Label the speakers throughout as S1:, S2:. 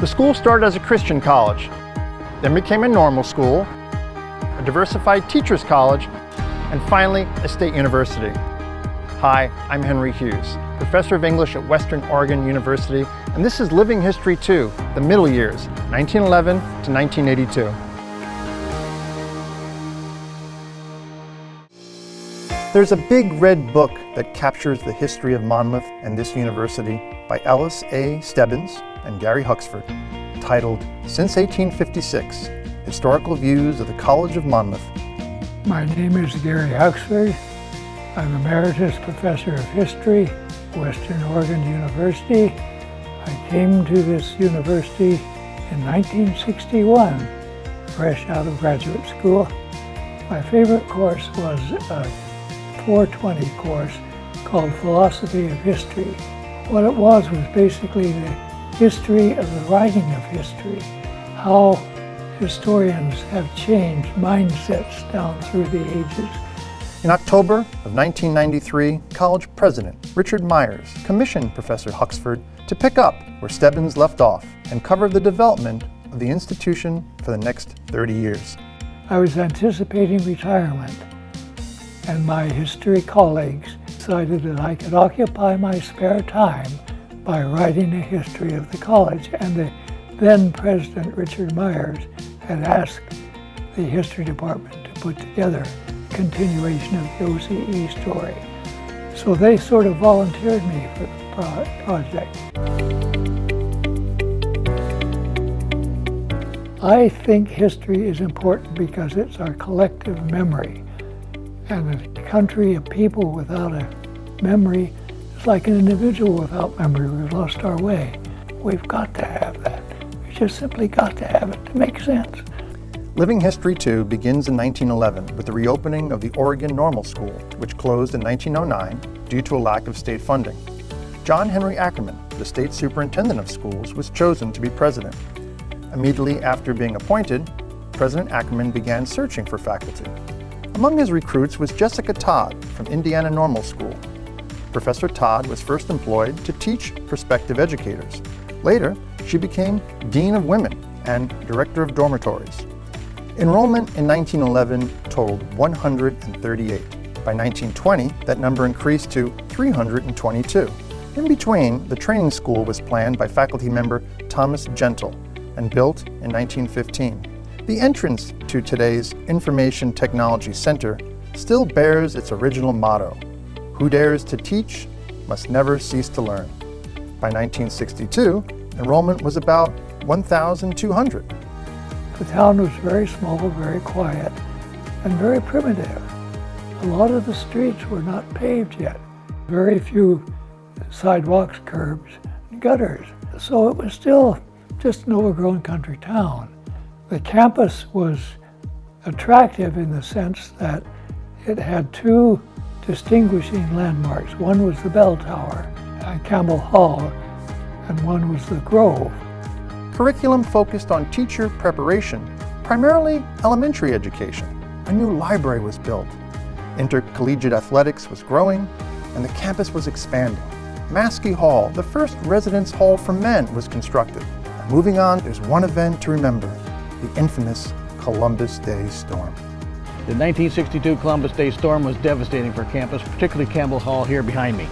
S1: The school started as a Christian college, then became a normal school, a diversified teachers college, and finally a state university. Hi, I'm Henry Hughes, Professor of English at Western Oregon University, and this is Living History 2, the middle years, 1911 to 1982. There's a big red book that captures the history of Monmouth and this university by Ellis A. Stebbins and Gary Huxford, titled Since 1856, Historical Views of the College of Monmouth.
S2: My name is Gary Huxford. I'm Emeritus Professor of History, Western Oregon University. I came to this university in 1961, fresh out of graduate school. My favorite course was a 420 course called Philosophy of History. What it was basically the history of the writing of history, how historians have changed mindsets down through the ages.
S1: In October of 1993, college president Richard Myers commissioned Professor Huxford to pick up where Stebbins left off and cover the development of the institution for the next 30 years.
S2: I was anticipating retirement, and my history colleagues decided that I could occupy my spare time by writing a history of the college. And the then President Richard Myers had asked the history department to put together a continuation of the OCE story. So they sort of volunteered me for the project. I think history is important because it's our collective memory. And a country of people without a memory is like an individual without memory. We've lost our way. We've got to have that. We just simply got to have it to make sense.
S1: Living History 2 begins in 1911 with the reopening of the Oregon Normal School, which closed in 1909 due to a lack of state funding. John Henry Ackerman, the state superintendent of schools, was chosen to be president. Immediately after being appointed, President Ackerman began searching for faculty. Among his recruits was Jessica Todd from Indiana Normal School. Professor Todd was first employed to teach prospective educators. Later, she became Dean of Women and Director of Dormitories. Enrollment in 1911 totaled 138. By 1920, that number increased to 322. In between, the training school was planned by faculty member Thomas Gentle and built in 1915. The entrance to today's Information Technology Center still bears its original motto, "Who dares to teach must never cease to learn." By 1962, enrollment was about 1,200.
S2: The town was very small, very quiet, and very primitive. A lot of the streets were not paved yet. Very few sidewalks, curbs, and gutters. So it was still just an overgrown country town. The campus was attractive in the sense that it had two distinguishing landmarks. One was the bell tower at Campbell Hall, and one was the Grove.
S1: Curriculum focused on teacher preparation, primarily elementary education. A new library was built. Intercollegiate athletics was growing, and the campus was expanding. Maskey Hall, the first residence hall for men, was constructed. And moving on, there's one event to remember: the infamous Columbus Day storm.
S3: The 1962 Columbus Day storm was devastating for campus, particularly Campbell Hall here behind me.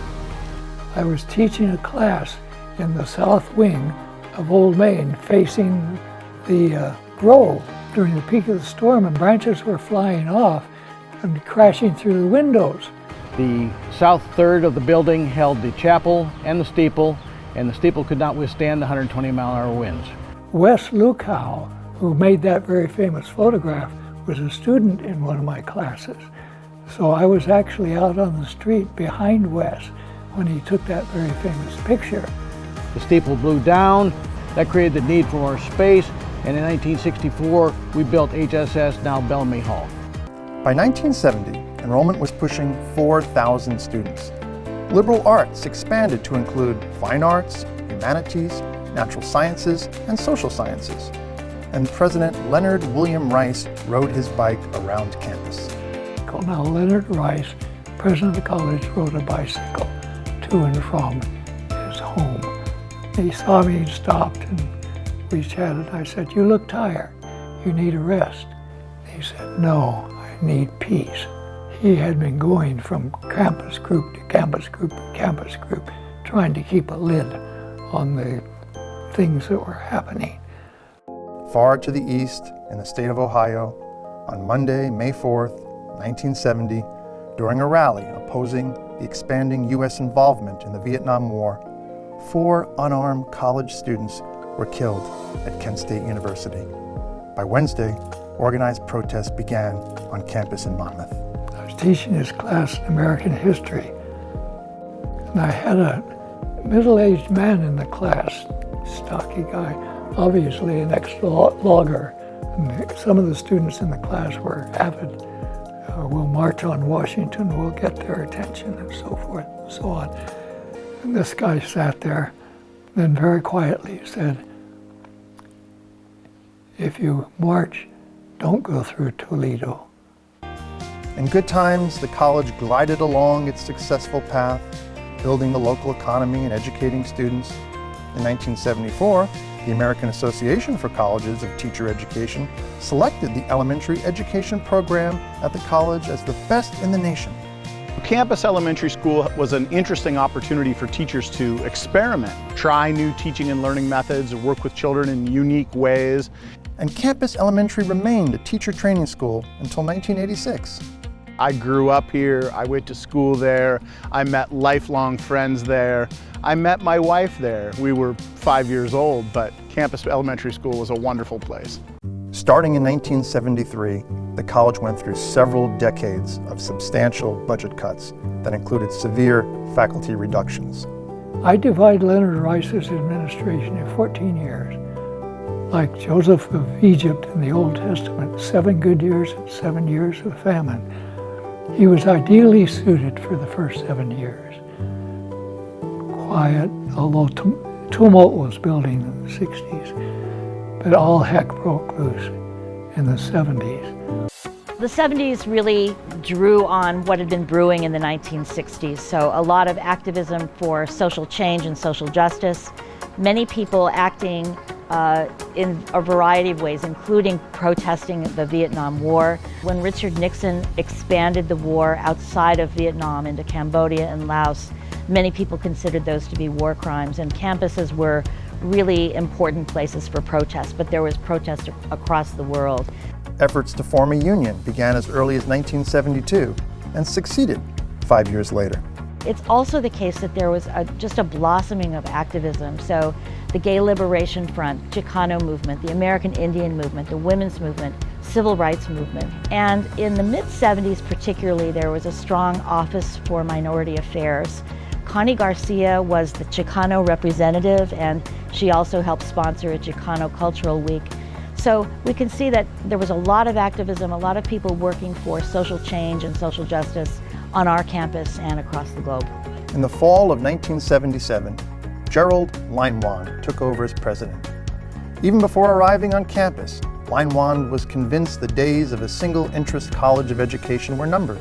S2: I was teaching a class in the south wing of Old Main facing the Grove during the peak of the storm, and branches were flying off and crashing through the windows.
S3: The south third of the building held the chapel and the steeple could not withstand the 120-mile-an-hour winds.
S2: Wes Lukow, who made that very famous photograph, was a student in one of my classes. So I was actually out on the street behind Wes when he took that very famous picture.
S3: The steeple blew down. That created the need for more space, and in 1964 we built HSS, now Bellamy Hall.
S1: By 1970, enrollment was pushing 4,000 students. Liberal arts expanded to include fine arts, humanities, natural sciences, and social sciences. And President Leonard William Rice rode his bike around campus.
S2: Now Leonard Rice, president of the college, rode a bicycle to and from his home. He saw me and stopped, and we chatted. I said, "You look tired. You need a rest." He said, "No, I need peace." He had been going from campus group to campus group to campus group, trying to keep a lid on the things that were happening.
S1: Far to the east, in the state of Ohio, on Monday, May 4th, 1970, during a rally opposing the expanding U.S. involvement in the Vietnam War, 4 unarmed college students were killed at Kent State University. By Wednesday, organized protests began on campus in Monmouth.
S2: I was teaching this class in American history, and I had a middle-aged man in the class, stocky guy, obviously an ex-logger. And some of the students in the class were avid, we'll march on Washington, we'll get their attention, and so forth and so on. And this guy sat there, then very quietly said, "If you march, don't go through Toledo."
S1: In good times, the college glided along its successful path, building the local economy and educating students. In 1974, the American Association for Colleges of Teacher Education selected the elementary education program at the college as the best in the nation.
S4: Campus elementary school was an interesting opportunity for teachers to experiment, try new teaching and learning methods, work with children in unique ways.
S1: And Campus Elementary remained a teacher training school until 1986.
S4: I grew up here, I went to school there, I met lifelong friends there, I met my wife there. We were 5 years old, but Campus Elementary School was a wonderful place.
S1: Starting in 1973, the college went through several decades of substantial budget cuts that included severe faculty reductions.
S2: I divide Leonard Rice's administration in 14 years. Like Joseph of Egypt in the Old Testament, 7 good years and 7 years of famine. He was ideally suited for the first 7 years. Quiet, although tumult was building in the 60s, but all heck broke loose in the 70s.
S5: The 70s really drew on what had been brewing in the 1960s, so a lot of activism for social change and social justice, many people acting in a variety of ways, including protesting the Vietnam War. When Richard Nixon expanded the war outside of Vietnam into Cambodia and Laos, many people considered those to be war crimes, and campuses were really important places for protest, but there was protest across the world.
S1: Efforts to form a union began as early as 1972 and succeeded 5 years later.
S5: It's also the case that there was just a blossoming of activism. So the Gay Liberation Front, Chicano movement, the American Indian movement, the women's movement, civil rights movement. And in the mid-70s particularly, there was a strong Office for Minority Affairs. Connie Garcia was the Chicano representative, and she also helped sponsor a Chicano Cultural Week. So we can see that there was a lot of activism, a lot of people working for social change and social justice on our campus and across the globe.
S1: In the fall of 1977, Gerald Leinwand took over as president. Even before arriving on campus, Leinwand was convinced the days of a single-interest college of education were numbered.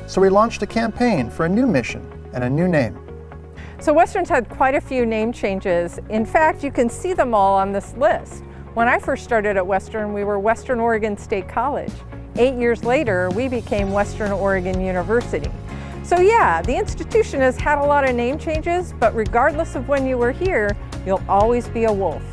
S1: So he launched a campaign for a new mission and a new name.
S6: So Western's had quite a few name changes. In fact, you can see them all on this list. When I first started at Western, we were Western Oregon State College. 8 years later, we became Western Oregon University. So yeah, the institution has had a lot of name changes, but regardless of when you were here, you'll always be a wolf.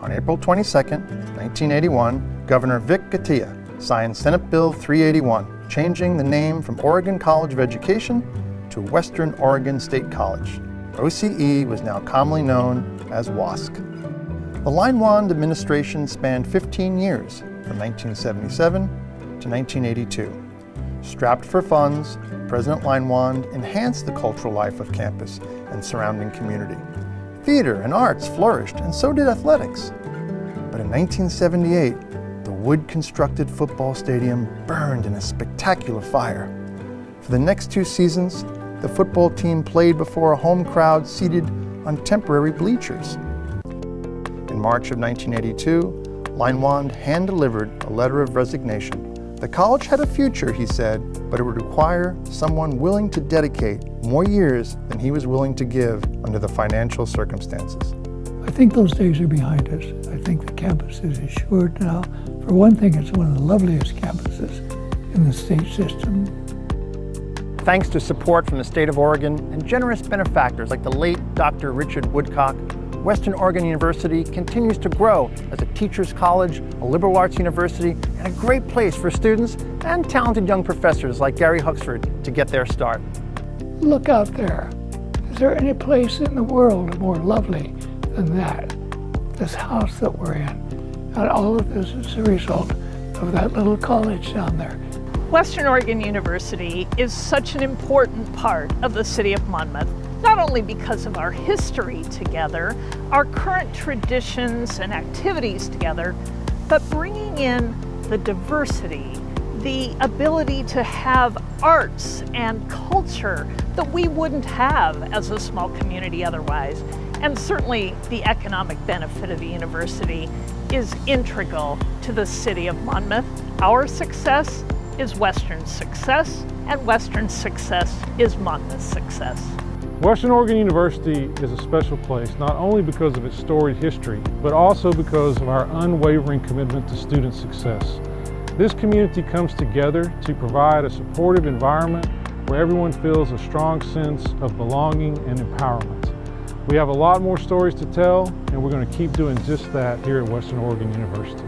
S1: On April 22, 1981, Governor Vic Gattia signed Senate Bill 381, changing the name from Oregon College of Education to Western Oregon State College. OCE was now commonly known as WOSC. The Leinwand administration spanned 15 years, from 1977 to 1982. Strapped for funds, President Leinwand enhanced the cultural life of campus and surrounding community. Theater and arts flourished, and so did athletics. But in 1978, the wood-constructed football stadium burned in a spectacular fire. For the next 2 seasons, the football team played before a home crowd seated on temporary bleachers. In March of 1982, Leinwand hand-delivered a letter of resignation. The college had a future, he said, but it would require someone willing to dedicate more years than he was willing to give under the financial circumstances.
S2: I think those days are behind us. I think the campus is assured now. For one thing, it's one of the loveliest campuses in the state system.
S1: Thanks to support from the state of Oregon and generous benefactors like the late Dr. Richard Woodcock, Western Oregon University continues to grow as a teacher's college, a liberal arts university, and a great place for students and talented young professors like Gary Huxford to get their start.
S2: Look out there. Is there any place in the world more lovely than that? This house that we're in. And all of this is a result of that little college down there.
S7: Western Oregon University is such an important part of the city of Monmouth, not only because of our history together, our current traditions and activities together, but bringing in the diversity, the ability to have arts and culture that we wouldn't have as a small community otherwise. And certainly the economic benefit of the university is integral to the city of Monmouth. Our success is Western's success, and Western's success is Monmouth's success.
S8: Western Oregon University is a special place not only because of its storied history, but also because of our unwavering commitment to student success. This community comes together to provide a supportive environment where everyone feels a strong sense of belonging and empowerment. We have a lot more stories to tell, and we're going to keep doing just that here at Western Oregon University.